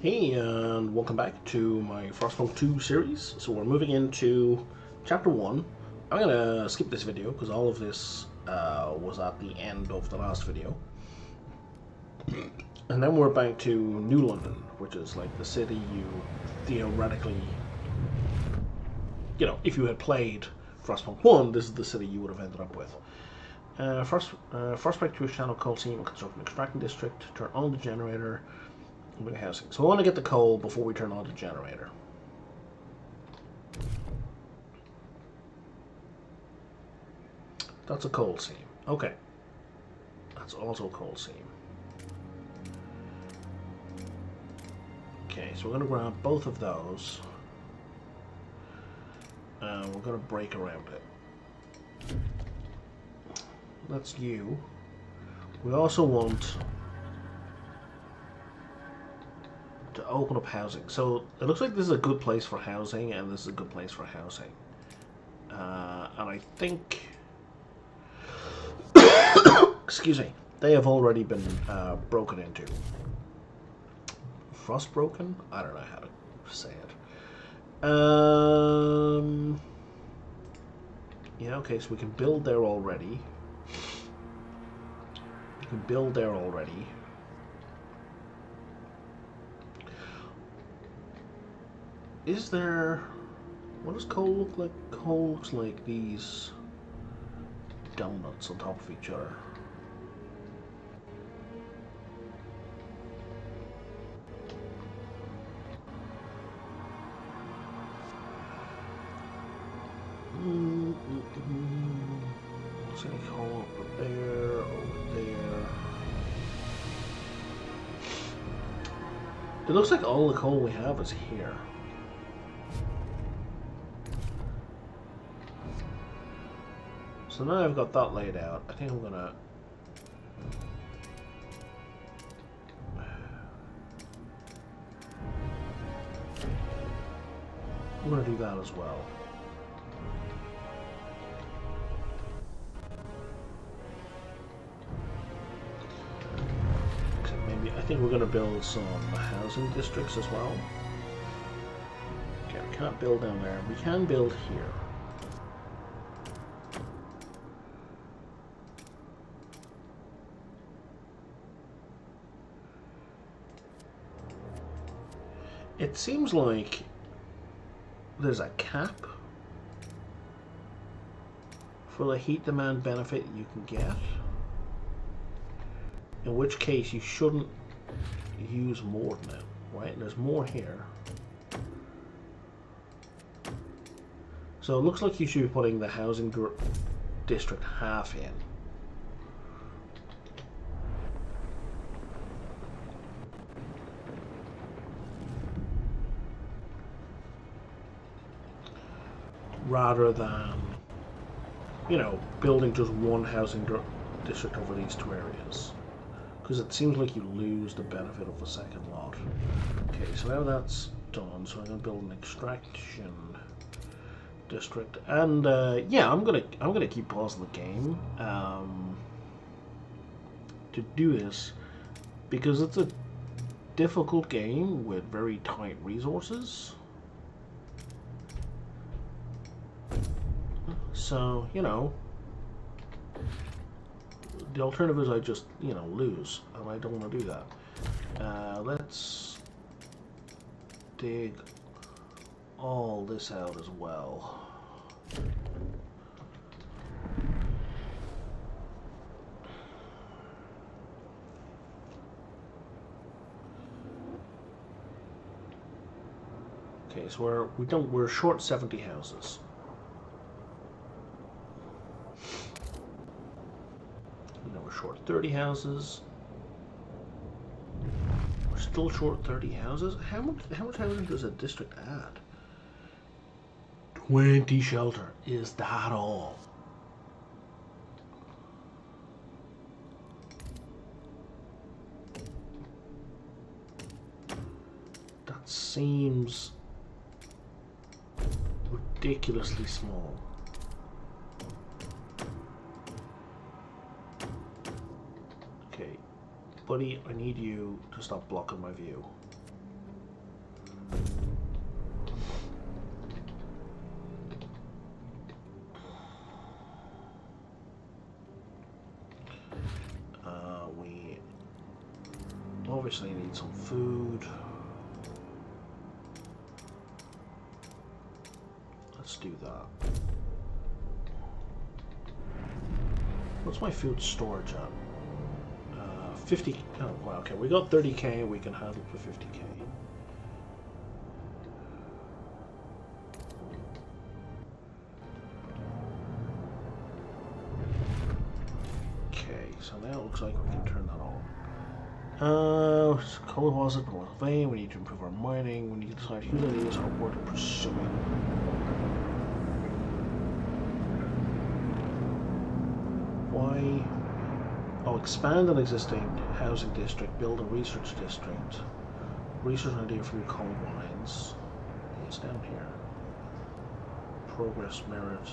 Hey, and welcome back to my Frostpunk 2 series. So we're moving into Chapter 1. I'm gonna skip this video because all of this was at the end of the last video. And then we're back to New London, which is like the city you theoretically... You know, if you had played Frostpunk 1, this is the city you would have ended up with. Frostpunk 2 channel coal seam, construct an extracting district, turn on the generator, housing. So I want to get the coal before we turn on the generator. That's a coal seam. Okay. That's also a coal seam. Okay, so we're going to grab both of those. We're going to break around it. That's you. We also want to open up housing. So it looks like this is a good place for housing, and this is a good place for housing. And I think, excuse me, they have already been broken into. Frostbroken? I don't know how to say it. Yeah, okay, so we can build there already. We can build there already. Is there... What does coal look like? Coal looks like these donuts on top of each other. Looks like coal over there, over there. It looks like all the coal we have is here. So now I've got that laid out, I think I'm gonna do that as well. Except maybe I think we're gonna build some housing districts as well. Okay, we can't build down there. We can build here. It seems like there's a cap for the heat demand benefit you can get, in which case you shouldn't use more than it, right? And there's more here. So it looks like you should be putting the housing district half in. Rather than, you know, building just one housing district over these two areas. Because it seems like you lose the benefit of the second lot. Okay, so now that's done, so I'm going to build an extraction district. And, yeah, I'm gonna keep pausing the game to do this, because it's a difficult game with very tight resources. So, you know, the alternative is I just, you know, lose, and I don't want to do that. Let's dig all this out as well. Okay, so we're short 70 houses. Short 30 houses. We're still short 30 houses. How much housing does a district add? 20 shelter. Is that all? That seems ridiculously small. Buddy, I need you to stop blocking my view. obviously need some food. Let's do that. What's my food storage at? 50. Oh, wow, okay, we got 30k, we can handle for 50k. Okay, so now it looks like we can turn that on. Coal deposit, vein, we need to improve our mining, we need to decide whose ideas are worth pursuing. Why? Oh, expand an existing housing district, build a research district. Research an idea for your coal mines. It's down here. Progress merit.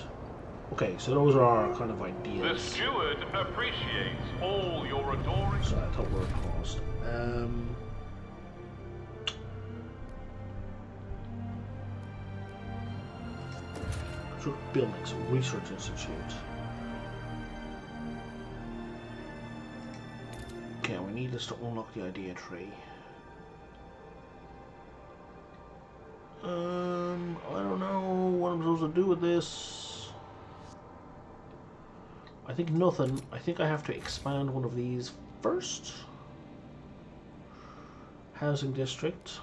Okay, so those are our kind of ideas. The steward appreciates all your adoring. Sorry, I thought we were paused. Buildings, Research Institute. Okay, we need this to unlock the idea tree. I don't know what I'm supposed to do with this. I think nothing. I think I have to expand one of these first. Housing district.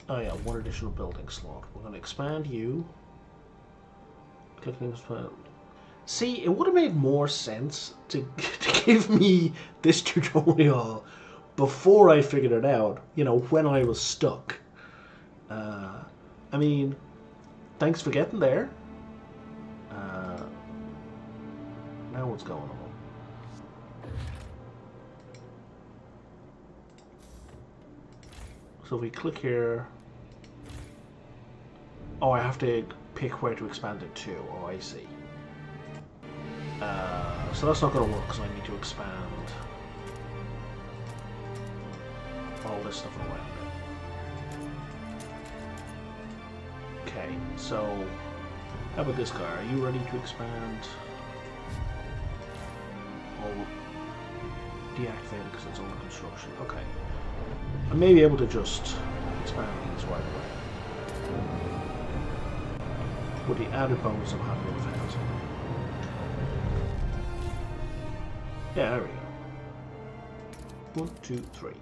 Oh yeah, one additional building slot. We're going to expand you. Click on expand. See, it would have made more sense to give me this tutorial before I figured it out, you know, when I was stuck. I mean, thanks for getting there. Now what's going on? So if we click here... Oh, I have to pick where to expand it to. Oh, I see. So that's not going to work because I need to expand all this stuff around it. Okay, so how about this guy? Are you ready to expand? Oh, deactivate it because it's under construction. Okay. I may be able to just expand these right away. With the added bonus of having enough housing. Yeah, there we go. 1, 2, 3.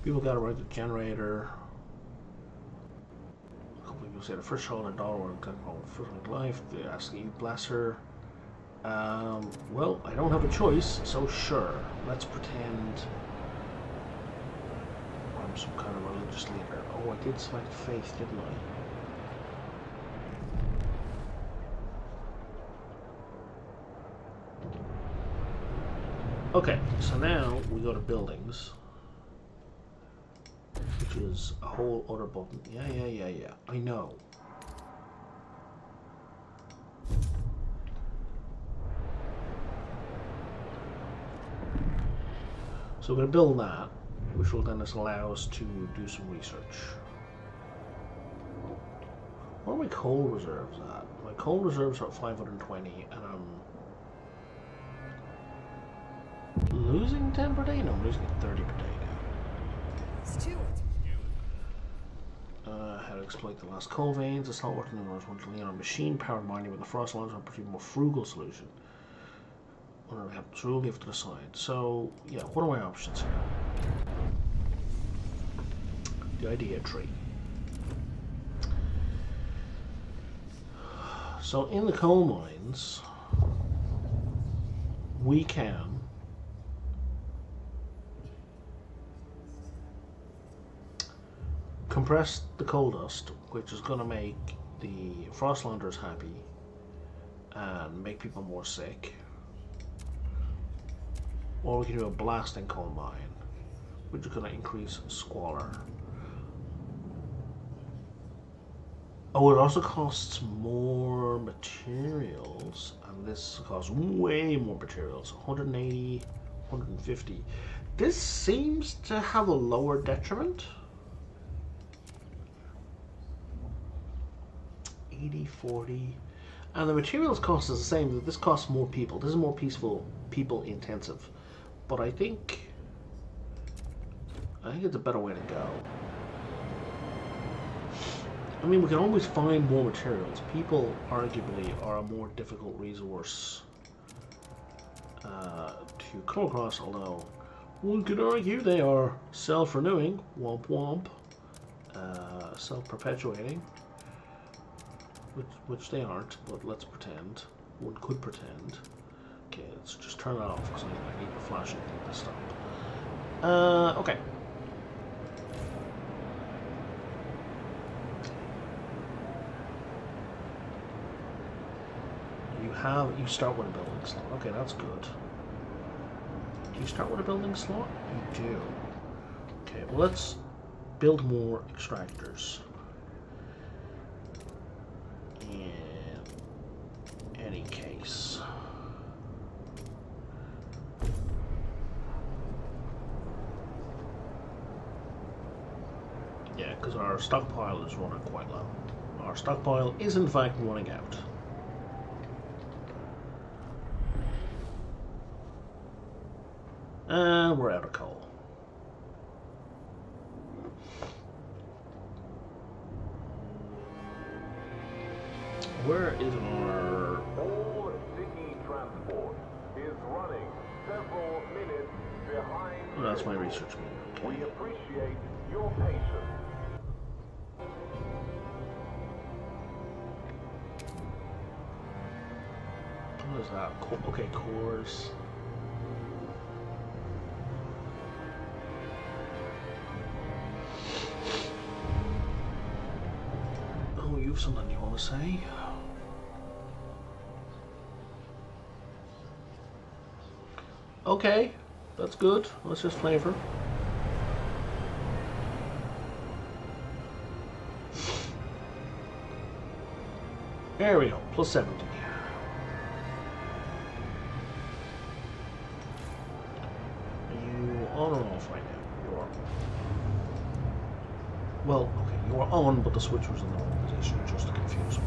People got to write the generator. A couple people say the first child in dollar one can call first life. They ask you bless her. Well, I don't have a choice, so sure. Let's pretend I'm some kind of religious leader. Oh, I did select faith, didn't I? Okay, so now we go to buildings. Which is a whole other button. Yeah. I know. So we're going to build that, which will then just allow us to do some research. What are my coal reserves at? My coal reserves are at 520, and I'm losing 10 per day? No, I'm losing 30 per day now. Steward. How to exploit the last coal veins. It's not working anymore. Want to lean on machine-powered mining with the frost launcher and prefer a more frugal solution. Whatever happens, really have to decide. So, yeah, what are my options here? The idea tree. So, in the coal mines, we can compress the coal dust, which is going to make the frostlanders happy and make people more sick. Or we can do a blasting coal mine, which is going to increase squalor. Oh, it also costs more more materials, and this costs way more materials. 180, 150. This seems to have a lower detriment. 80, 40. And the materials cost is the same. This costs more people. This is more peaceful, people intensive. But I think it's a better way to go. I mean, we can always find more materials. People, arguably, are a more difficult resource to come across, although one could argue they are self-renewing, womp womp, self-perpetuating, which they aren't, but let's pretend. One could pretend. Okay, let's just turn that off, because I need the flashing thing to stop. Okay. You start with a building slot. Okay, that's good. Do you start with a building slot? You do. Okay, well let's build more extractors. In any case. Yeah, because our stockpile is running quite low. Our stockpile is in fact running out. And we're out of coal. Where is our... All city transport is running several minutes behind. Oh, that's my research meeting. We appreciate your patience. What is that? Okay, cores. Oh, you have something you want to say? Okay, that's good. Let's just flavor. There we go, plus 70. Are you on or off right now? You are. Well, okay, you are on, but the switch was in the wrong position, just to confuse me.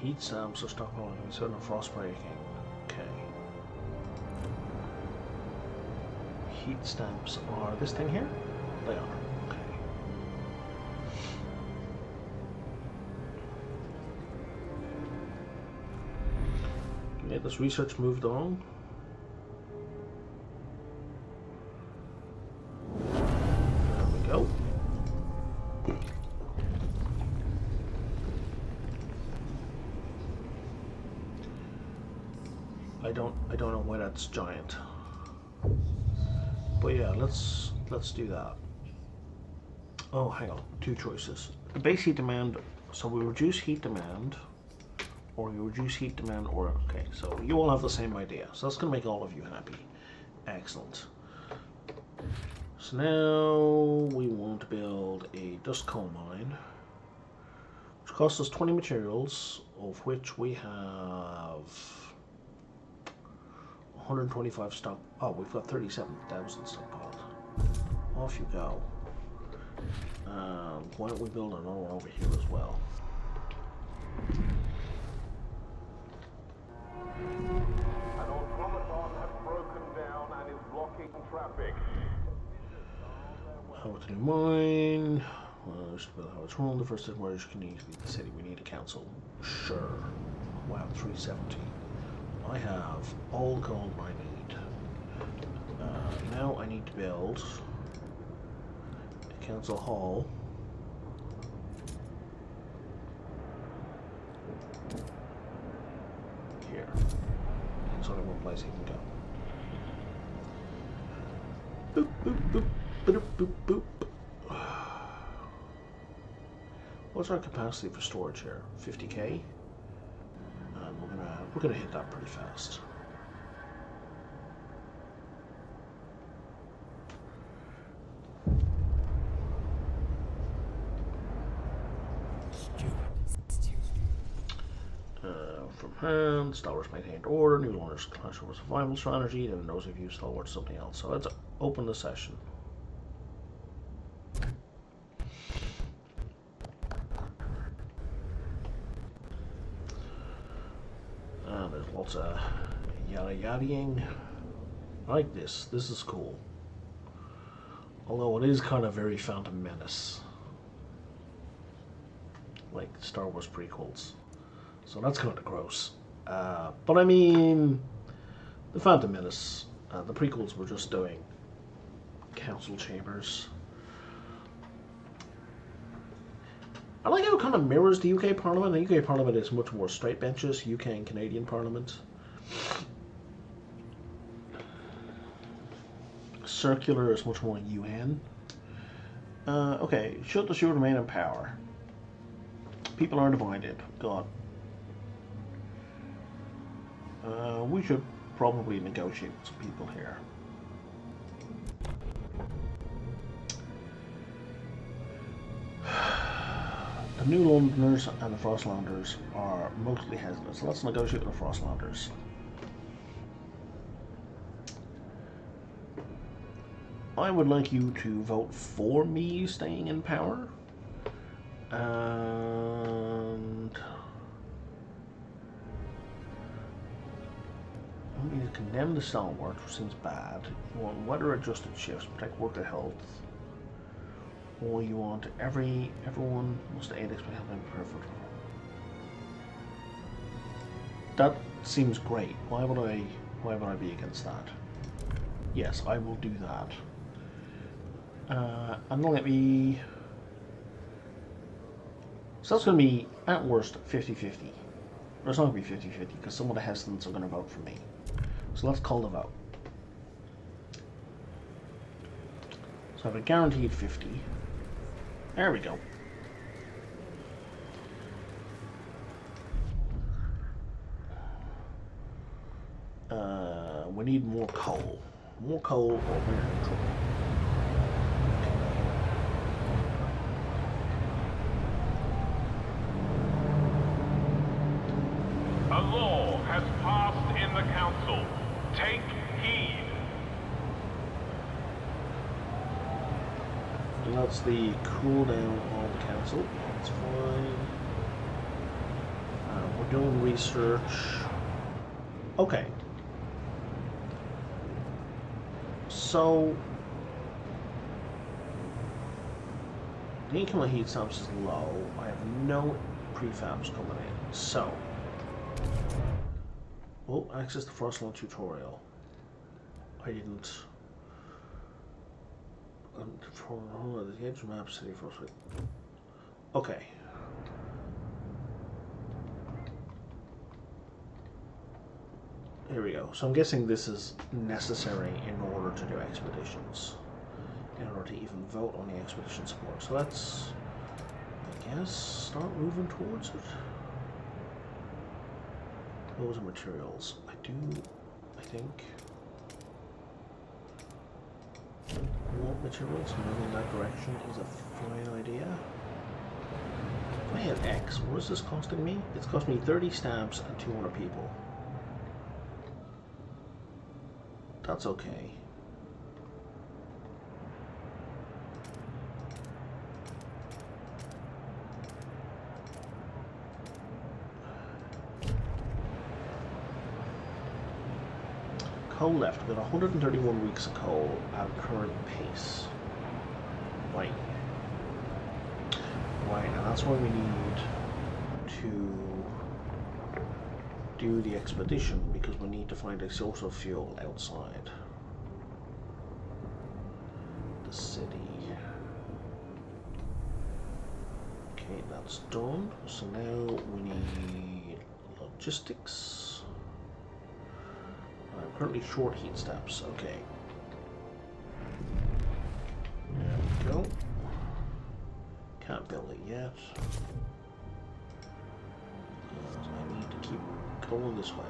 Heat stamps are stockpiling certain frost breaking. Okay. Heat stamps are this thing here? They are. Okay. Get this research moved on. There we go. I don't know why that's giant. But yeah, let's do that. Oh, hang on, two choices. The base heat demand, so we reduce heat demand, or you reduce heat demand, or, okay, so you all have the same idea. So that's gonna make all of you happy. Excellent. So now we want to build a dust coal mine, which costs us 20 materials, of which we have 125 stock. Oh, we've got 37,000 stockpiled. Off you go. Why don't we build another one over here as well? An automaton has broken down and is blocking traffic. How to mine? Well, just build how it's run. The first merge can easily be the city. We need a council. Sure. Wow, 370. I have all the gold I need. Now I need to build a council hall. Here. There's only one place he can go. Boop, boop, boop, boop, boop, boop. What's our capacity for storage here? 50k? And we're gonna hit that pretty fast. hand. Stalwarts maintained order. New learners clash over survival strategy. Then knows if you stalwarts something else. So let's open the session. And there's lots of yada yadaing. I like this. This is cool. Although it is kind of very Phantom Menace. Like Star Wars prequels. So that's kind of gross. But I mean, the Phantom Menace, the prequels were just doing council chambers. I like how it kind of mirrors the UK Parliament. The UK Parliament is much more straight benches, UK and Canadian Parliament. Circular is much more UN. Okay, should the steward remain in power? People are divided. God. We should probably negotiate with some people here. The New Londoners and the Frostlanders are mostly hesitant, so let's negotiate with the Frostlanders. I would like you to vote for me staying in power. And I want you to condemn the stalwart, which seems bad. You want weather-adjusted shifts, protect worker health. Or you want everyone must aid expectation perfect. That seems great. Why would I be against that? Yes, I will do that. And let me. So that's going to be at worst 50-50. Or it's not going to be 50-50 because some of the hesitants are going to vote for me. So let's call the vote. So I have a guaranteed 50. There we go. We need more coal. More coal or we're in trouble. A law has passed in the council. Take heed. And that's the cooldown on the council. That's fine. We're doing research. Okay. So the income of heat stamps is low. I have no prefabs coming in. So access the Frostland tutorial. I didn't. The edge map city Frostland. Okay. Here we go. So I'm guessing this is necessary in order to do expeditions. In order to even vote on the expedition support. So let's, I guess, start moving towards it. Those are materials. I think. Want materials, moving in that direction is a fine idea. If I had X, what is this costing me? It's cost me 30 stamps and 200 people. That's okay. Coal left. We've got 131 weeks of coal at current pace. Right. Right, and that's why we need to do the expedition, because we need to find a source of fuel outside the city. Okay, that's done. So now we need logistics. I'm currently short heat steps. Okay. There we go. Can't build it yet. I need to keep going this way.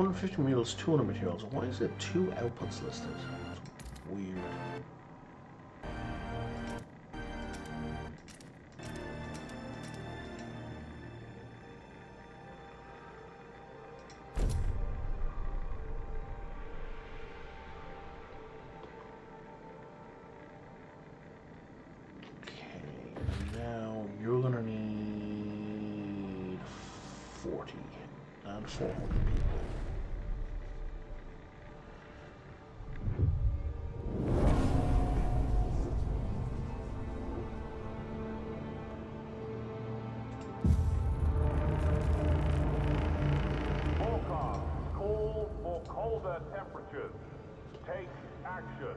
150 materials, 200 materials. Why is it 2 outputs listed? Weird. Now you're gonna need 40 and 400 people. Forecast call for colder temperatures. Take action.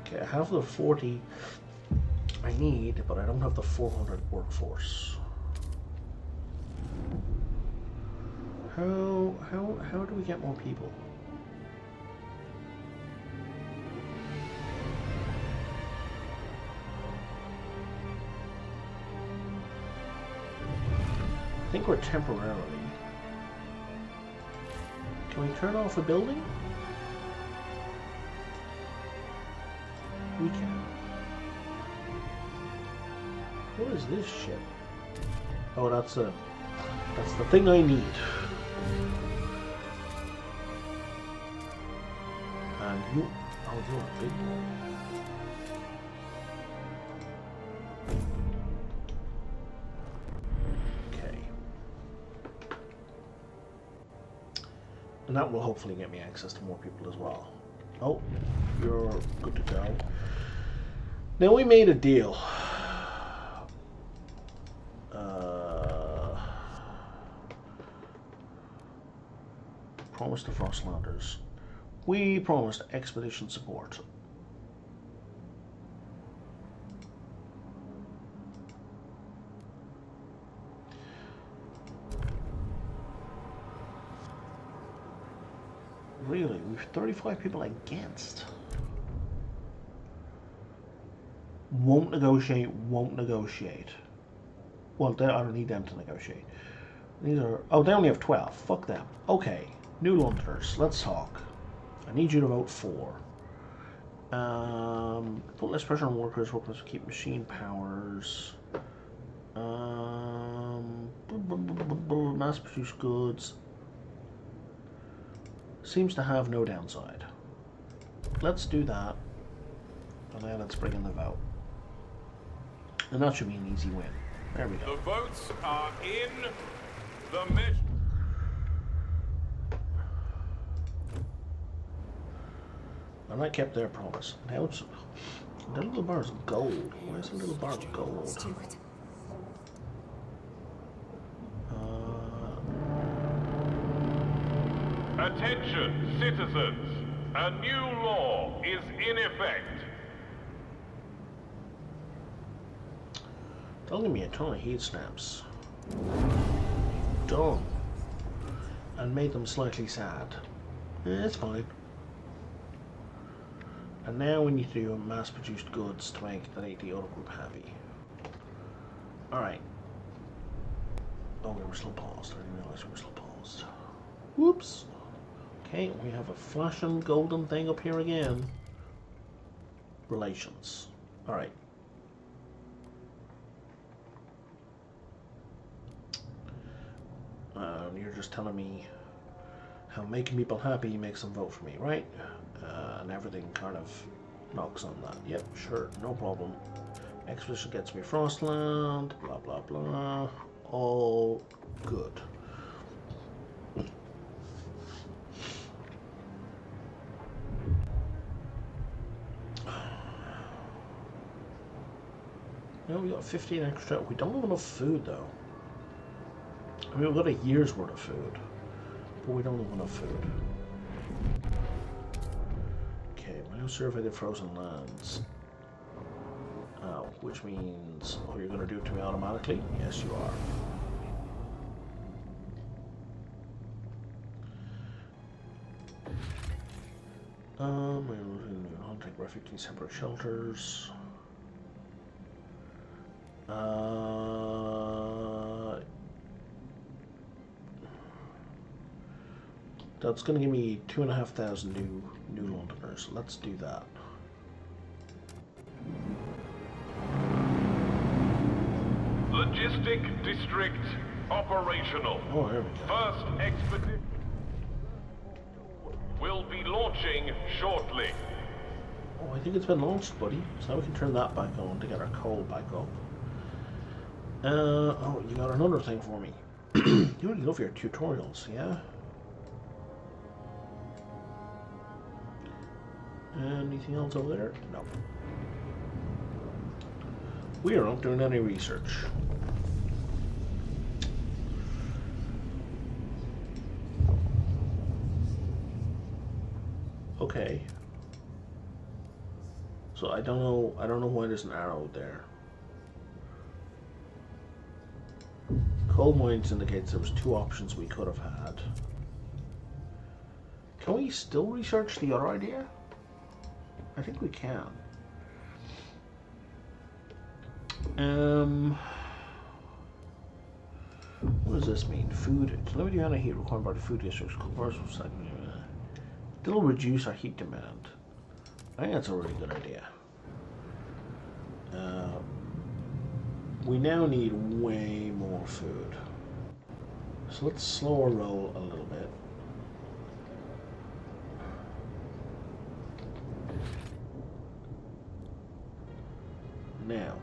Okay, I have the 40 I need, but I don't have the 400 workforce. How do we get more people? I think we're temporarily. Can we turn off a building? We can. What is this shit? Oh, that's the thing I need. And you, oh, you're a big boy. Okay. And that will hopefully get me access to more people as well. Oh, you're good to go. Now we made a deal. Promised the Frostlanders. We promised expedition support. Really? We've 35 people against. Won't negotiate, won't negotiate. Well, I don't need them to negotiate. These are... Oh, they only have 12. Fuck them. Okay. New Londoners, let's talk. I need you to vote for. Put less pressure on workers to keep machine powers. Mass-produced goods. Seems to have no downside. Let's do that. And then let's bring in the vote. And that should be an easy win. There we go. The votes are in. The mission. And I kept their promise. Now it's the little bar is gold. Why is the little bar gold? Steward. Attention, citizens. A new law is in effect. Don't give me a ton of heat snaps. Done. And made them slightly sad. It's fine. And now we need to do mass-produced goods to make the other group happy. Alright. Oh, we were still paused. I didn't realize we were still paused. Whoops. Okay, we have a flashing golden thing up here again. Relations. Alright. And you're just telling me how making people happy makes them vote for me, right? And everything kind of knocks on that. Yep, sure, no problem. Expedition gets me Frostland, blah blah blah. All good. Now we got 15 extra. We don't have enough food though. I mean, we've got a year's worth of food, but we don't have enough food. Okay, we're going to survey the frozen lands. Which means, oh, you're going to do it to me automatically? Yes, you are. I'll take refuge in separate shelters. That's going to give me 2,500 new Londoners. Let's do that. Logistic district operational. Oh, there we go. First expedition will be launching shortly. Oh, I think it's been launched, buddy. So now we can turn that back on to get our coal back up. Oh, you got another thing for me. You really love your tutorials, yeah? Anything else over there? No. We are not doing any research. Okay. So I don't know why there's an arrow there. Coal mines indicates there was two options we could have had. Can we still research the other idea? I think we can. What does this mean? Food. Limited amount of heat required by the food districts. It'll reduce our heat demand. I think that's a really good idea. We now need way more food. So let's slow our roll a little bit. Now.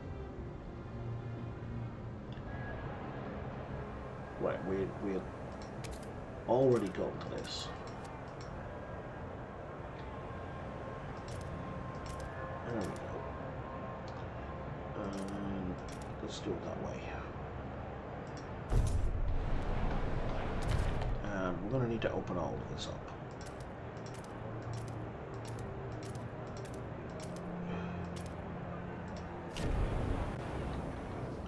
Right, we had already gone to this. There we go. Let's do it that way. And we're going to need to open all of this up.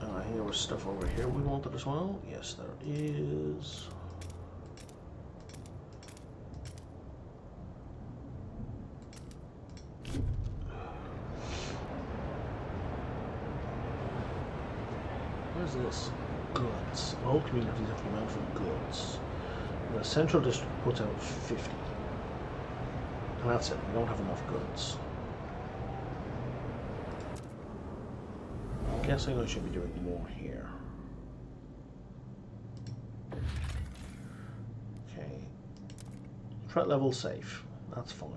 I think there was stuff over here we wanted as well. Yes, there is. Where's this? Goods. All communities have demand for goods. The central district puts out 50. And that's it. We don't have enough goods. I'm guessing I should be doing more here. Okay. Threat level safe. That's fine.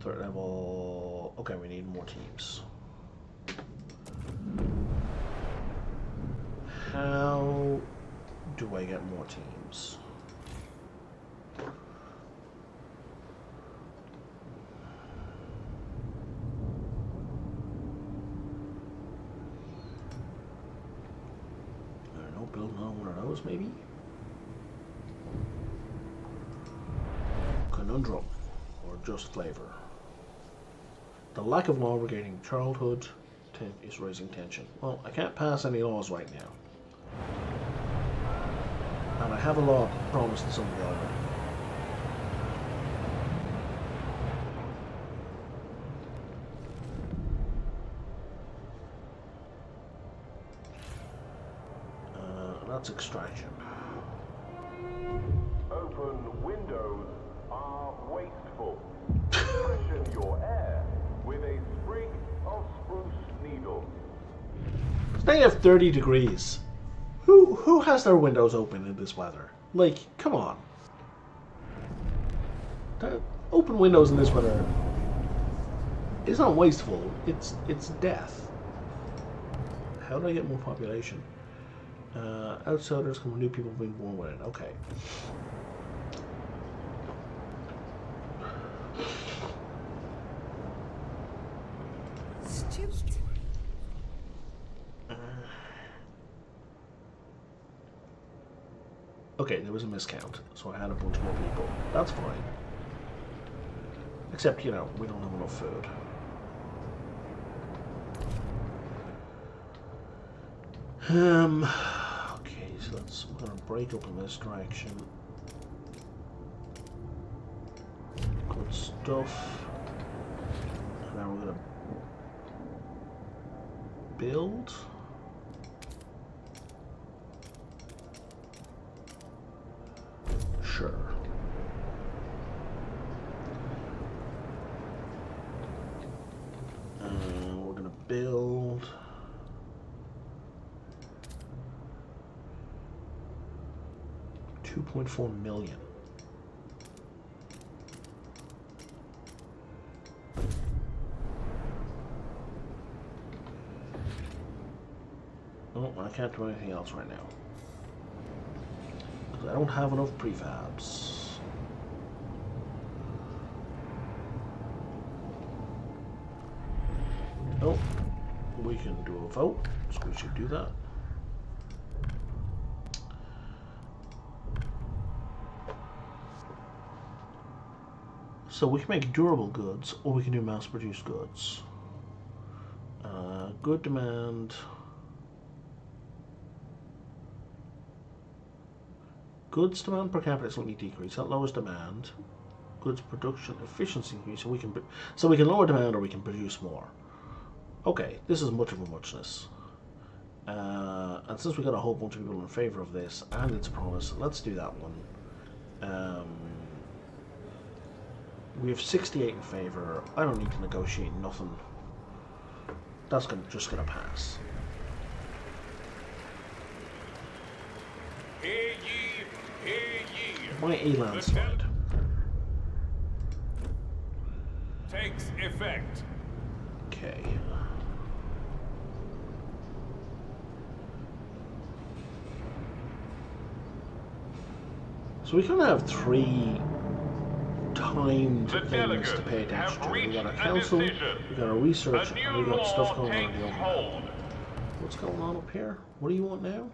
Threat level. Okay, we need more teams. How do I get more teams? I don't know, building on one of those maybe? Conundrum, or just flavor. The lack of law regarding childhood is raising tension. Well, I can't pass any laws right now. And I have a law promised to somebody already. That's extraction. Open windows are wasteful. Freshen your air with a sprig of spruce needle. It's negative 30 degrees. Who has their windows open in this weather? Like, come on. Open windows in this weather. It's not wasteful. It's death. How do I get more population? Outsiders come from new people being born with it. Okay. Stupid. Okay, there was a miscount, so I had a bunch more people. That's fine. Except, you know, we don't have enough food. Okay, so we're gonna break up in this direction. Good stuff. And now we're gonna build. Sure. We're gonna build. $2.4 million. Oh, I can't do anything else right now. Because I don't have enough prefabs. Oh, we can do a vote, so we should do that. So we can make durable goods, or we can do mass-produced goods. Good demand. Goods demand per capita slightly decrease. That lowers demand. Goods production efficiency increase. So we can lower demand, or we can produce more. Okay, this is much of a muchness. And since we got a whole bunch of people in favor of this and its promise, let's do that one. We have 68 in favor. I don't need to negotiate nothing. That's just gonna pass. Hear ye, hear ye. Why a landslide? Takes effect. Okay. So we kind of have 3 timed things to pay attention to. We got a council, we got a research, and we got stuff going on in the open. What's going on up here? What do you want now?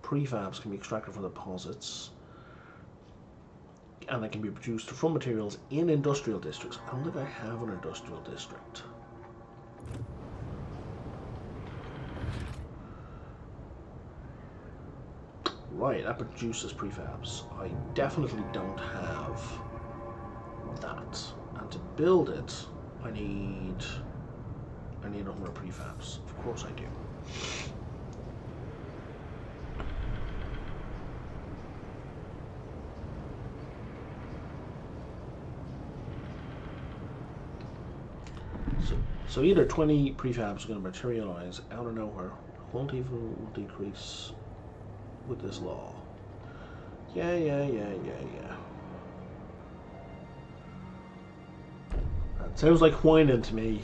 Prefabs can be extracted from deposits, and they can be produced from materials in industrial districts. I don't think I have an industrial district. Right, that produces prefabs. I definitely don't have that. And to build it, I need 100 prefabs. Of course I do. So either 20 prefabs are going to materialize out of nowhere. Quality will decrease with this law. Yeah. That sounds like whining to me.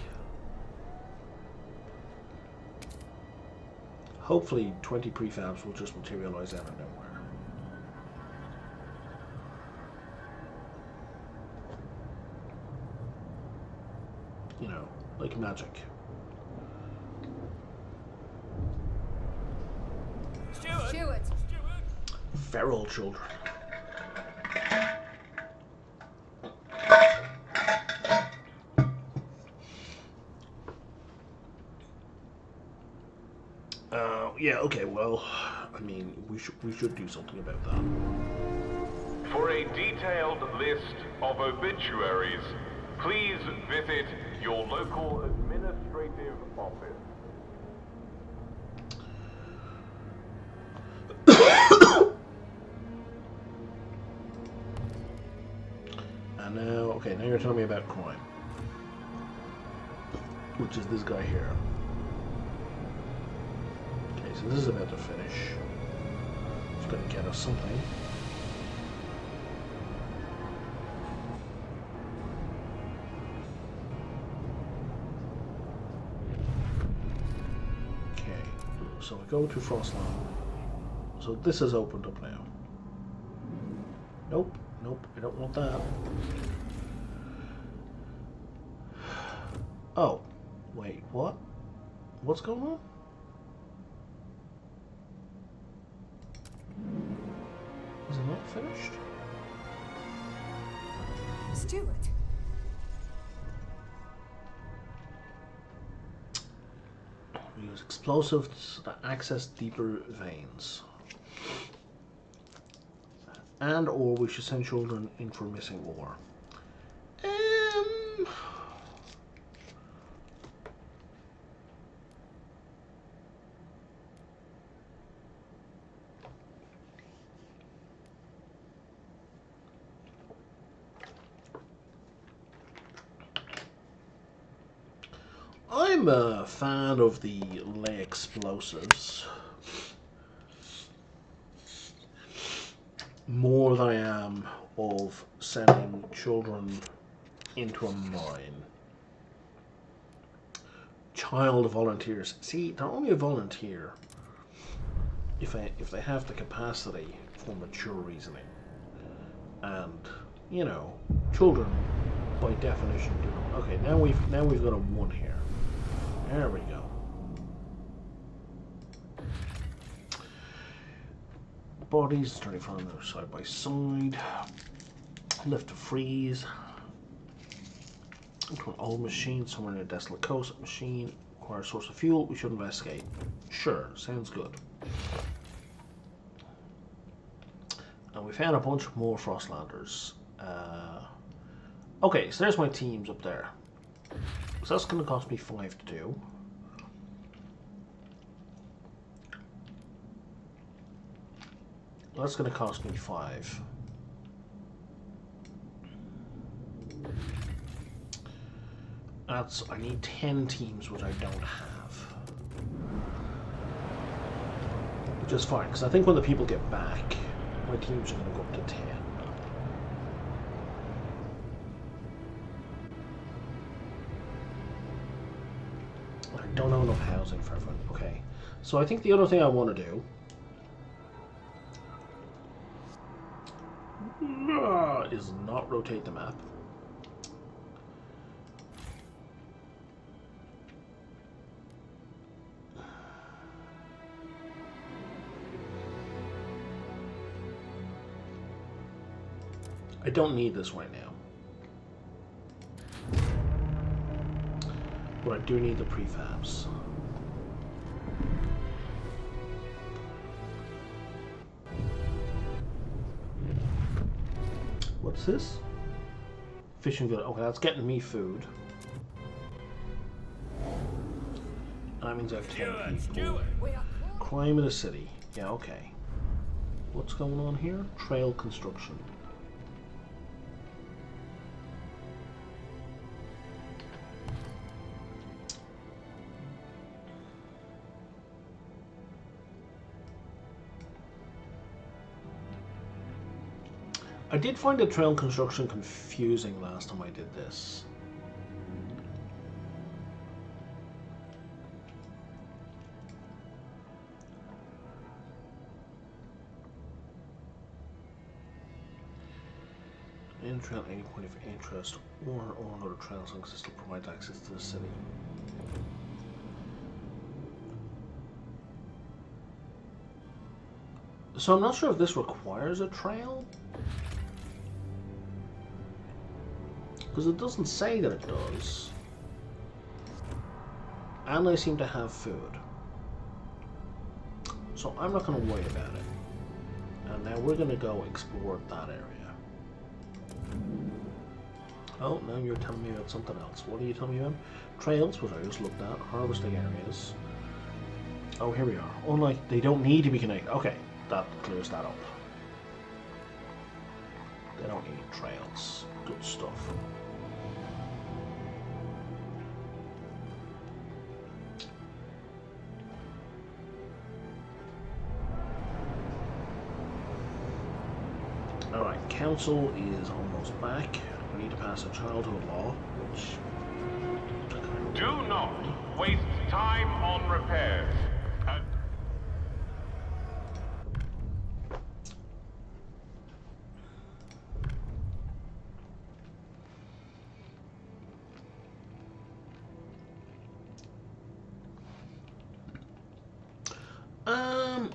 Hopefully 20 prefabs will just materialize out of nowhere. You know, like magic. Steward. Feral children. Yeah, okay, well, I mean, we should do something about that. For a detailed list of obituaries, please visit your local administrative office. And now, okay, now you're telling me about crime. Which is this guy here. Okay, so this is about to finish. It's gonna get us something. Okay, so I go to Frostpunk. So this is opened up now. Nope, I don't want that. Oh, wait, what? What's going on? Is it not finished? Steward. We use explosives to access deeper veins. And or we should send children in for missing war. I'm a fan of the lay explosives more than I am of sending children into a mine. Child volunteers. See, they're only a volunteer if they have the capacity for mature reasoning. And, you know, children by definition do not. Okay, now we've got a 1 here. There we go. Bodies, 35 minutes side by side. Lift to freeze. Into an old machine somewhere in a desolate coast. Machine requires source of fuel. We should investigate. Sure, sounds good. And we found a bunch more Frostlanders. Okay, so there's my teams up there. So that's going to cost me 5 to do. That's going to cost me 5. I need 10 teams, which I don't have. Which is fine, because I think when the people get back, my teams are going to go up to 10. I don't have enough housing for everyone. Okay, so I think the other thing I want to do is not rotate the map. I don't need this right now. But I do need the prefabs. What's this? Fishing good. Okay, that's getting me food. And that means I have 10 people. Crime in the city. Yeah, okay. What's going on here? Trail construction. I did find the trail construction confusing last time I did this. In trail, any point of interest or other trails on system provides access to the city. So I'm not sure if this requires a trail. Because it doesn't say that it does. And I seem to have food. So I'm not going to worry about it. And now we're going to go explore that area. Oh, now you're telling me about something else. What are you telling me about? Trails, which I just looked at. Harvesting areas. Oh, here we are. Unlike, they don't need to be connected. Okay, that clears that up. They don't need trails. Good stuff. Alright, council is almost back. We need to pass a childhood law, which... Do not waste time on repairs.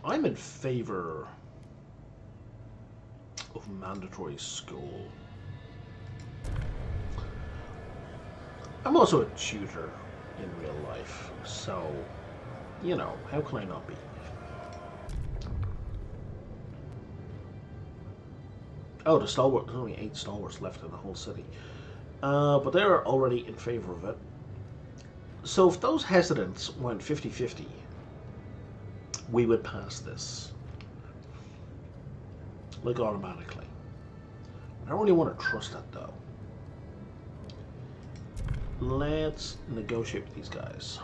I'm in favor of mandatory school. I'm also a tutor in real life, so, you know, how can I not be? Oh, the stalwart, there's only 8 stalwarts left in the whole city. But they're already in favor of it. So if those hesitants went 50-50, we would pass this. Like, automatically. I don't really want to trust that, though. let's negotiate with these guys.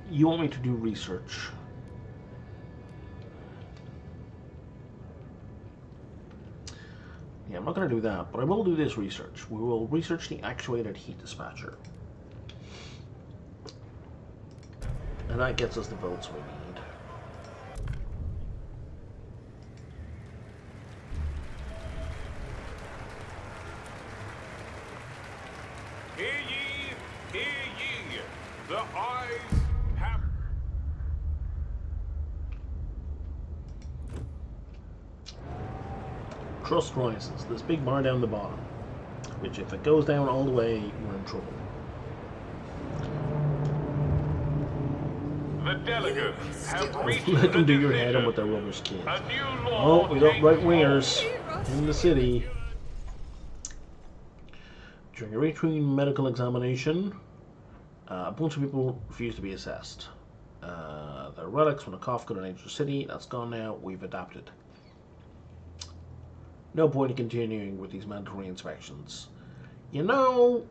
You want me to do research? Yeah, I'm not going to do that, but I will do this research. We will research the actuated heat dispatcher. And that gets us the votes we need. Hear ye, hear ye. The eyes have... Trust rises. This big bar down the bottom, which if it goes down all the way, we're in trouble. The delegates have reached Let them do your decision. head in with their rubbish kids. A new law Oh, we got takes right-wingers in the city. During a routine medical examination, a bunch of people refused to be assessed. They're relics from a cough got an ancient city. That's gone now. We've adapted. No point in continuing with these mandatory inspections. You know...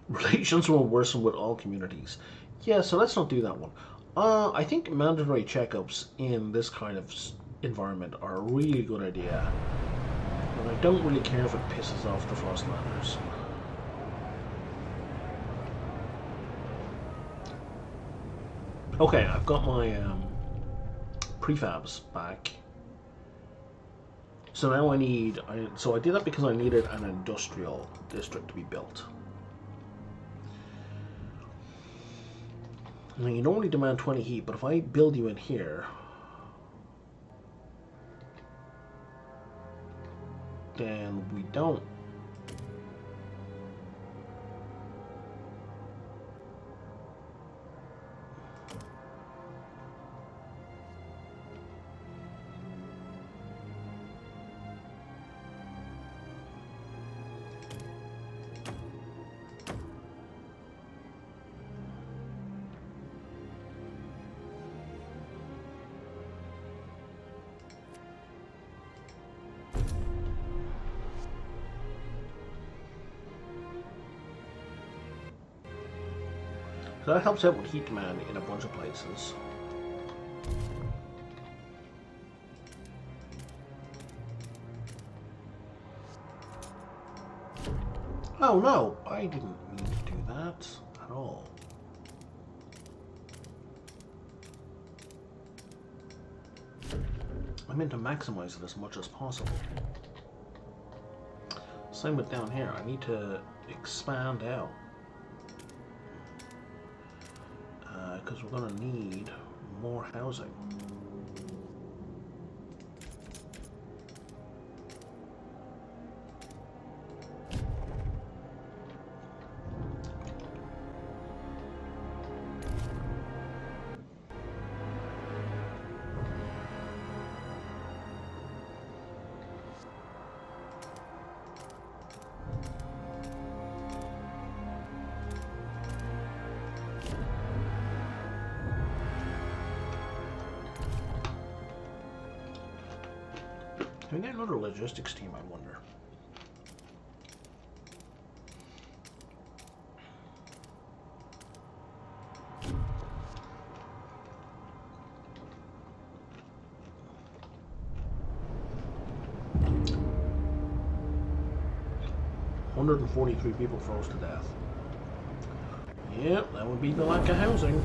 Relations will worsen with all communities. Yeah, so let's not do that one. I think mandatory checkups in this kind of environment are a really good idea. But I don't really care if it pisses off the Frostlanders. Okay, I've got my prefabs back. So now I need... So I did that because I needed an industrial district to be built. Now you normally demand 20 heat, but if I build you in here, then we don't. So that helps out with heat demand in a bunch of places. Oh no, I didn't mean to do that at all. I meant to maximize it as much as possible. Same with down here, I need to expand out. Because we're going to need more housing. Can we get another logistics team, I wonder? $143 people froze to death. Yep, that would be the lack of housing.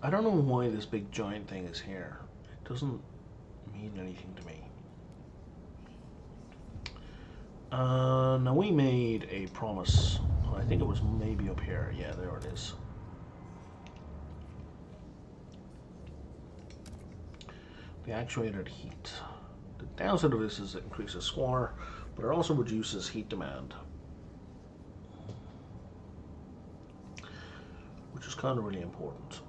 I don't know why this big giant thing is here. It doesn't mean anything to me. Now we made a promise. I think it was maybe up here. Yeah, there it is. The actuated heat. The downside of this is it increases squalor, but it also reduces heat demand. which is kind of really important.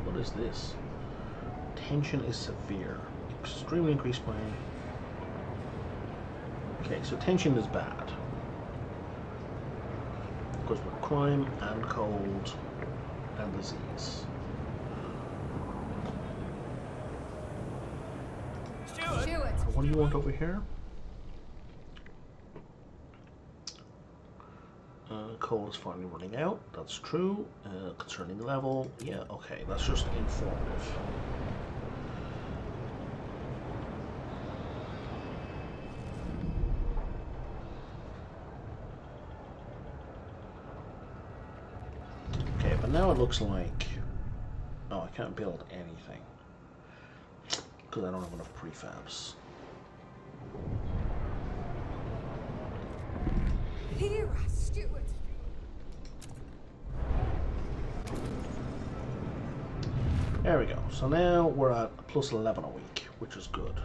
What is this? Tension is severe. Extremely increased by... Okay, so tension is bad. Because with crime and cold and disease. Steward. What do you want over here? Coal is finally running out. That's true. Concerning level, yeah, okay. That's just informative. Okay, but now it looks like... Oh, I can't build anything. Because I don't have enough prefabs. Here, steward. There we go. So now we're at plus 11 a week, which is good.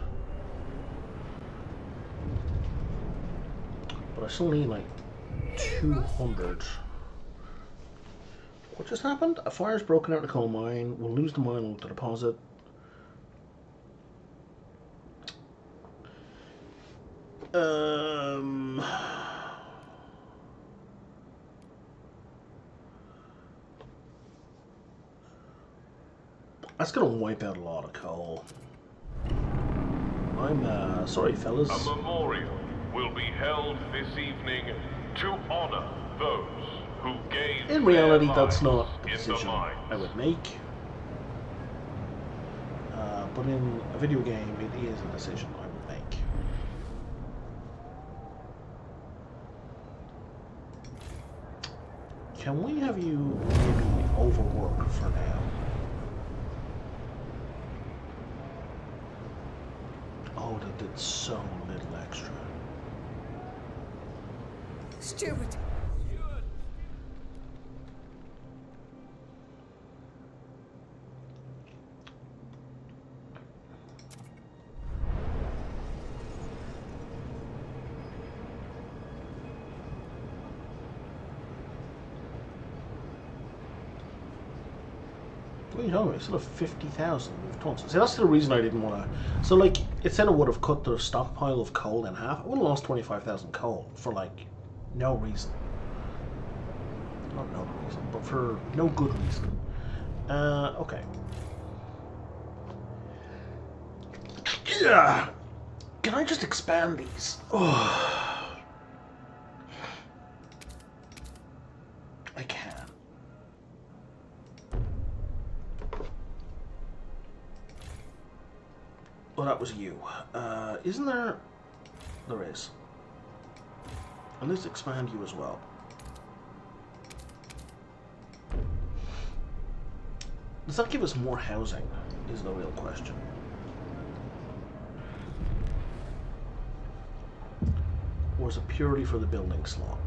But I still need like 200. What just happened? A fire's broken out in the coal mine. We'll lose the mine with the deposit. That's gonna wipe out a lot of coal. I'm sorry, fellas. A memorial will be held this evening to honor those who gave In reality, their that's not lives a in the decision mines. I would make. But in a video game, it is a decision I would make. Can we have you maybe overwork for now? Oh, that did so little extra. Steward. What are you talking about? It's still 50,000 tons. See, that's the reason I didn't want to... So, like, it said it would have cut the stockpile of coal in half. I would have lost 25,000 coal for, like, no reason. Not no reason, but for no good reason. Okay. Yeah. Can I just expand these? Oh. I can. Well, that was you. Isn't there... There is. And let's expand you as well. Does that give us more housing, is the real question. Or is it purely for the building slot?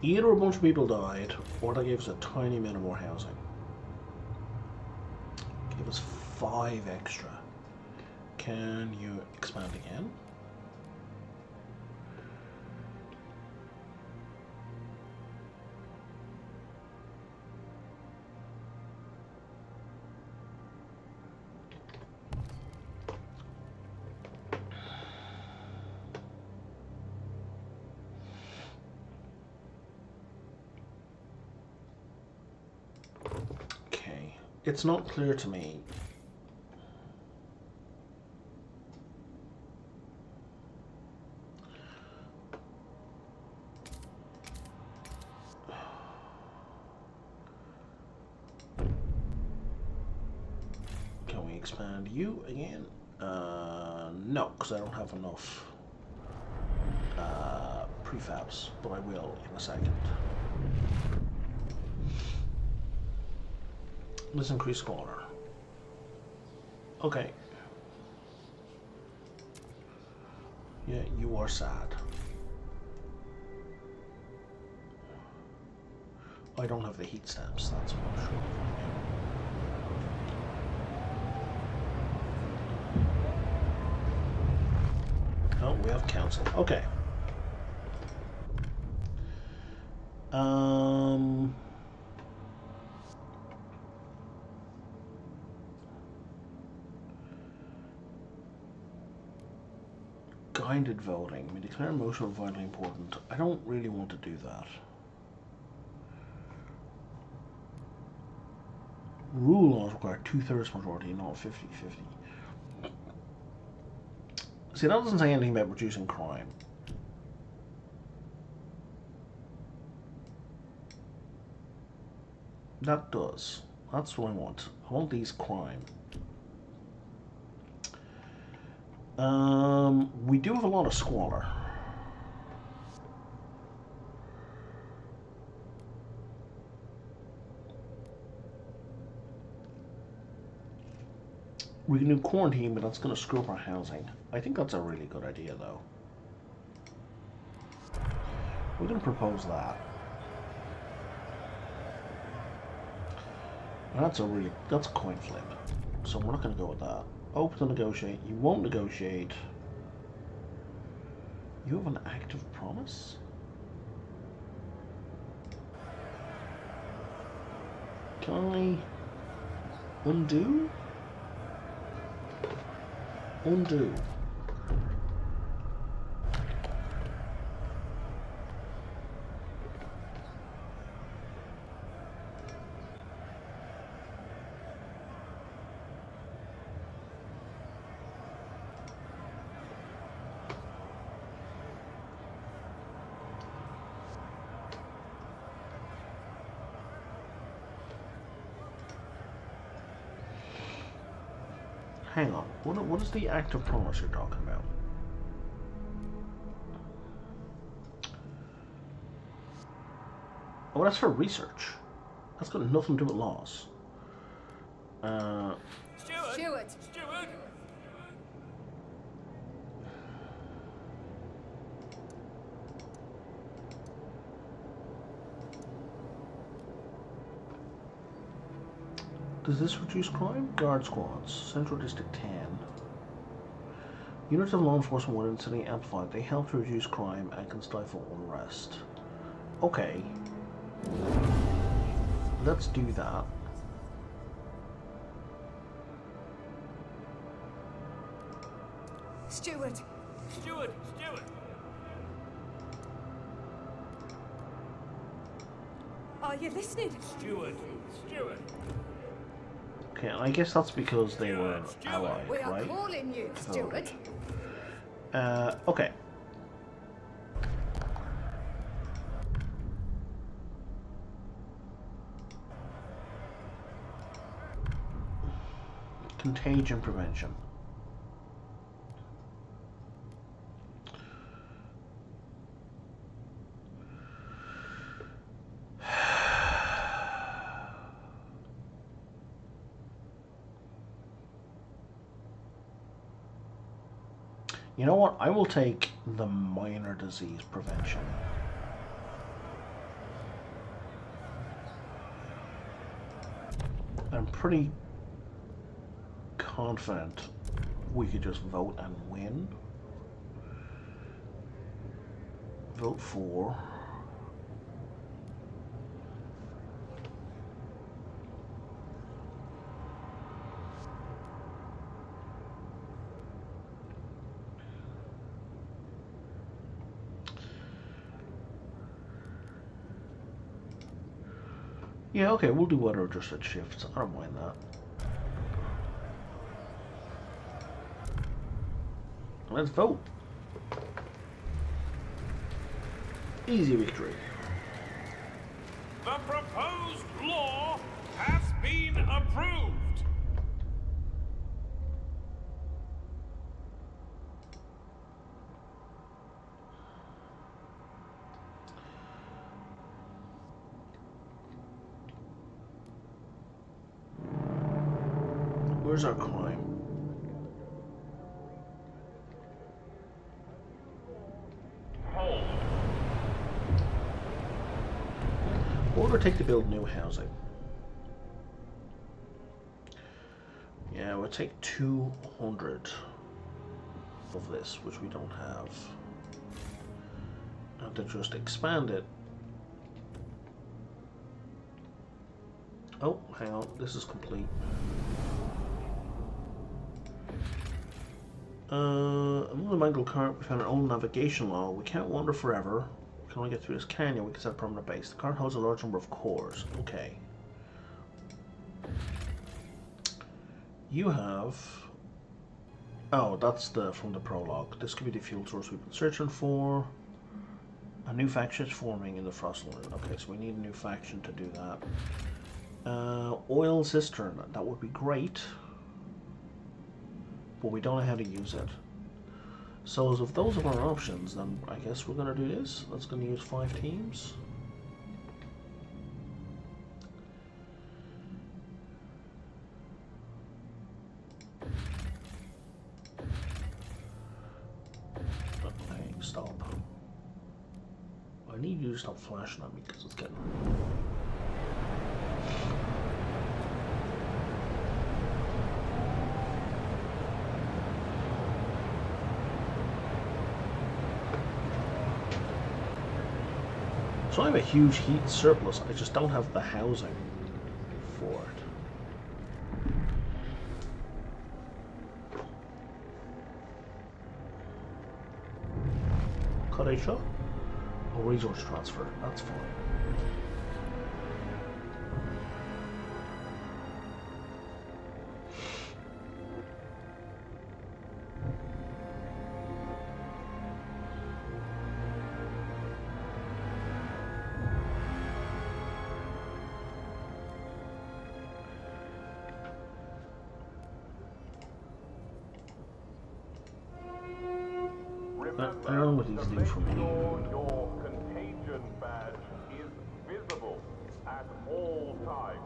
Either a bunch of people died, or that gave us a tiny amount of more housing. Give us 5 extra. Can you expand again? It's not clear to me. Can we expand you again? No, because I don't have enough prefabs, but I will in a second. Let's increase squalor. Okay. Yeah, you are sad. I don't have the heat stamps, that's for sure. Oh, we have council. Okay. Guided voting. We declare motion vitally important. I don't really want to do that. Rule laws require 2/3 majority, not 50-50. See, that doesn't say anything about reducing crime. That does. That's what I want. I want these crime. We do have a lot of squalor. We can do quarantine, but that's going to screw up our housing. I think that's a really good idea, though. We're going to propose that. And that's a coin flip. So we're not going to go with that. Open to negotiate. You won't negotiate. You have an active promise? Can I undo? Undo. Hang on, what is the active promise you're talking about? Oh, that's for research. That's got nothing to do with laws. Steward! Does this reduce crime? Guard squads. Central District 10. Units of law enforcement were instantly amplified. They help to reduce crime and can stifle unrest. Okay. Let's do that. Steward! Are you listening? Steward! Okay, and I guess that's because they were allied, We are right? calling you, Steward. Okay. Contagion prevention. You know what? I will take the minor disease prevention. I'm pretty confident we could just vote and win. Vote for. Yeah, okay, we'll do weather adjusted shifts. I don't mind that. Let's vote. Easy victory. The proposed law has been approved. Where's our crime? Hold. What would it take to build new housing? Yeah, we'll take 200 of this, which we don't have. And to just expand it. Oh, hang on, this is complete. Another Mangle current, we found an old navigation law. We can't wander forever. We can only get through this canyon. We can set a permanent base. The current holds a large number of cores. Okay. You have... Oh, that's from the prologue. This could be the fuel source we've been searching for. A new faction is forming in the Frost Lagoon. Okay, so we need a new faction to do that. Oil cistern. That would be great. But we don't know how to use it. So if those are our options, then I guess we're going to do this. That's going to use 5 teams. Okay, stop. I need you to stop flashing at me because it's getting... So I have a huge heat surplus, I just don't have the housing for it. Cut a shot? Or resource transfer, that's fine. I don't know what these do for me. Your contagion badge is visible at all times.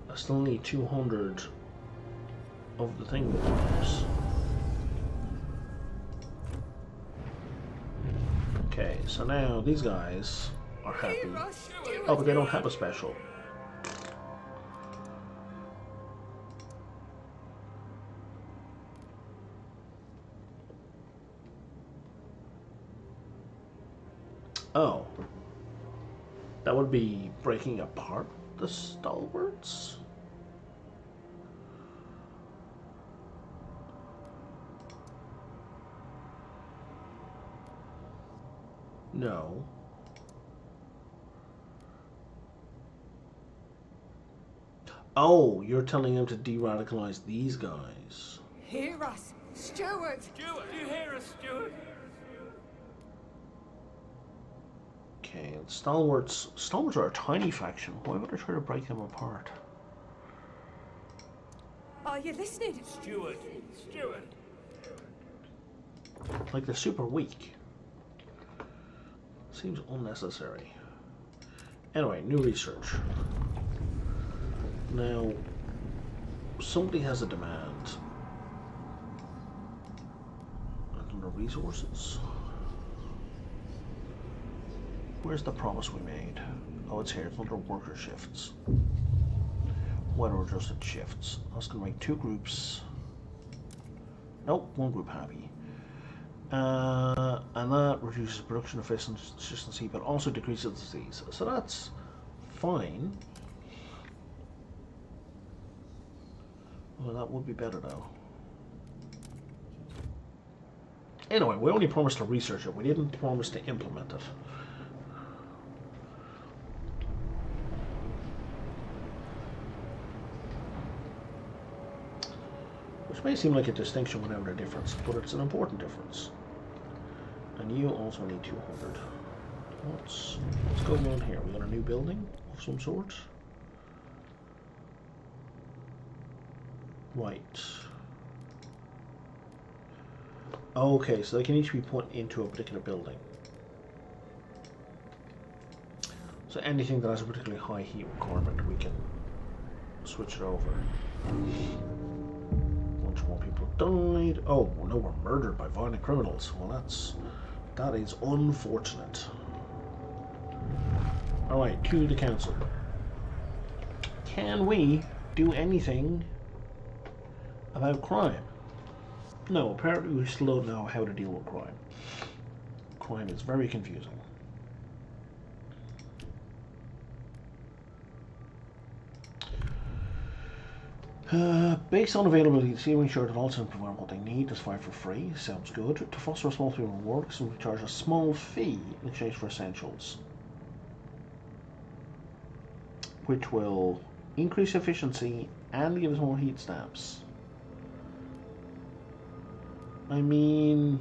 I still need 200 of the thing with this. Okay, so now these guys are happy. Oh, but they don't have a special. Oh. That would be breaking apart the stalwarts? No. Oh, you're telling him to de-radicalize these guys. Hear us, steward. Steward, do you hear us, steward? Okay, and stalwarts are a tiny faction. Why would I try to break them apart? Are you listening? Steward, steward. Like, they're super weak. Seems unnecessary. Anyway, new research. Now, somebody has a demand. Under resources. Where's the promise we made? Oh, it's here. It's under worker shifts. Weather adjusted shifts. I was going to make 2 groups. Nope, 1 group happy. And that reduces production efficiency, but also decreases disease. So that's fine. Well, that would be better though. Anyway, we only promised to research it. We didn't promise to implement it. Which may seem like a distinction without a difference, but it's an important difference. And you also need 200. What's going on here? We got a new building of some sort? Right. Okay, so they can each be put into a particular building. So anything that has a particularly high heat requirement, we can switch it over. Bunch more people died. Oh no, we're murdered by violent criminals. Well, that is unfortunate. All right, to the council. Can we do anything about crime? No, apparently we still don't know how to deal with crime. Crime is very confusing. Based on availability, see we ensure that all citizens provide what they need to survive for free. Sounds good. To foster a small fee of reward, we charge a small fee in exchange for essentials, which will increase efficiency and give us more heat stamps. I mean,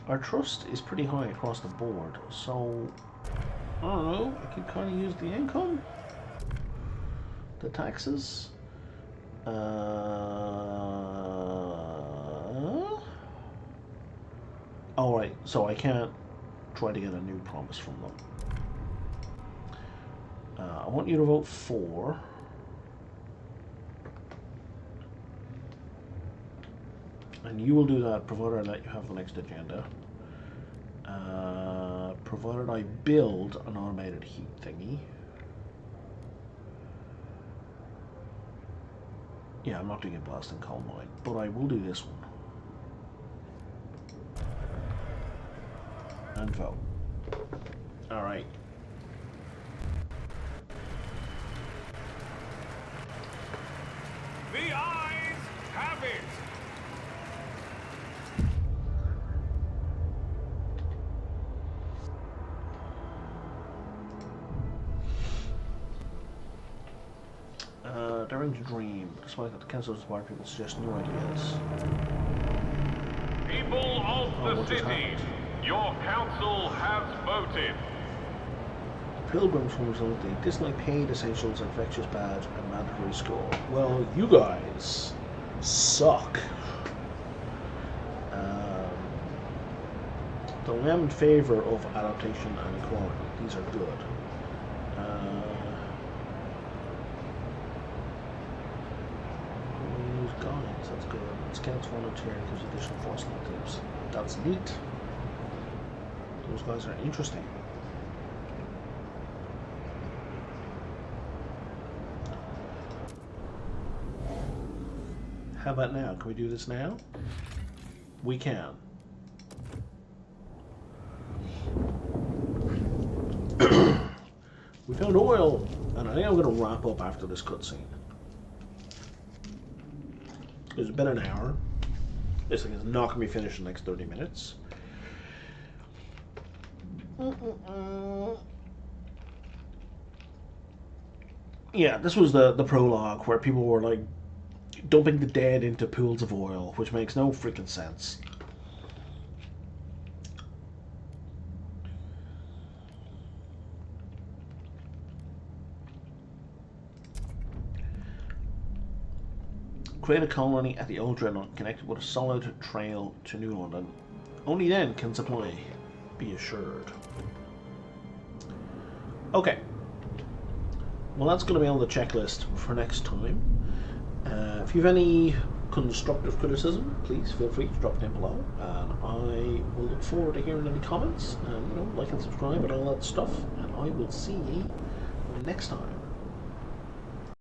our trust is pretty high across the board, so I don't know, I could kind of use the income, the taxes. Alright, so I can't try to get a new promise from them. I want you to vote for. And you will do that, provided I let you have the next agenda. Provided I build an automated heat thingy. Yeah, I'm not doing a blasting coal mine, but I will do this one. And vote. Alright. The eyes have it! Daring to dream, despite that the council inspired people suggest new ideas. People of the what just city, happened? your council has voted. Pilgrims who result they dislike paid essentials, infectious badge, and mandatory score. Well, you guys suck. Though I am in favour of adaptation and equality. These are good. Use guides, that's good. Scouts volunteer gives additional frostpunk tips. That's neat. Those guys are interesting. How about now? Can we do this now? We can. We found oil, and I think I'm going to wrap up after this cutscene. It's been an hour. This thing is not going to be finished in the next 30 minutes. Yeah, this was the prologue where people were like dumping the dead into pools of oil, which makes no freaking sense. Create a colony at the Old Dreadnought connected with a solid trail to New London. Only then can supply be assured. Okay. Well, that's going to be on the checklist for next time. If you have any constructive criticism, please feel free to drop it down below. And I will look forward to hearing any comments. And, like and subscribe and all that stuff. And I will see you next time.